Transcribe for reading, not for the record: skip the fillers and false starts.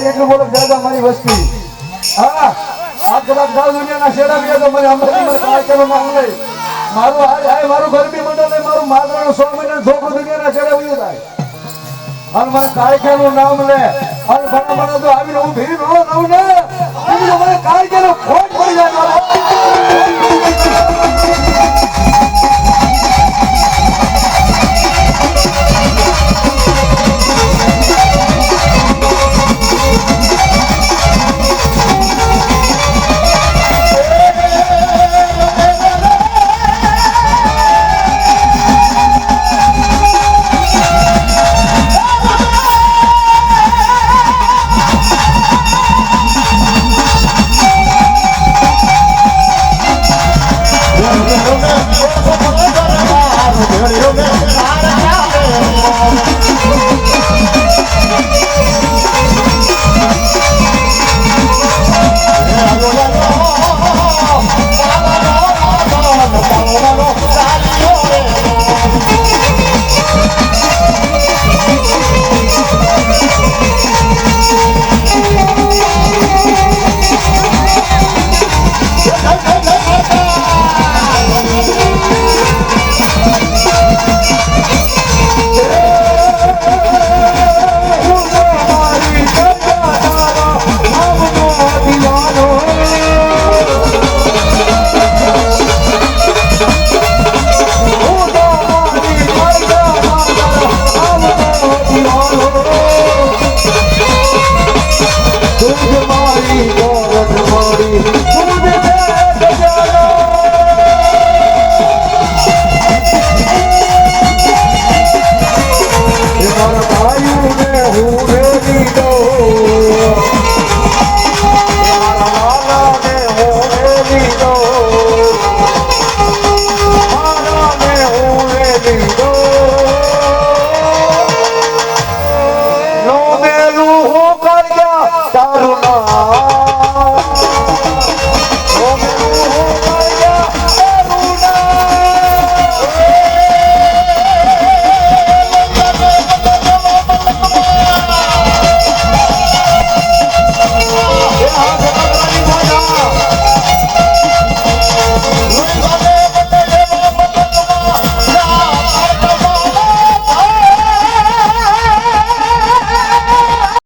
એટલું બોલો દાદા મારી વસ્તી હા આ કદાચ ગાવ દુનિયાના શેડા બી તો મને અમૃત મને કાર્યક્રમમાં મળે મારું હાય મારું ગરબી મંડળ મારું માગવાનો 100 મહિના ધોકો દુનિયાના શેડા ઉયો થાય અને મારા કાર્યક્રમનું નામ લે અને ભણા તો આવીને હું ભીરી ન રહું ને મને કાર્યક્રમ ખોટ પડી જાય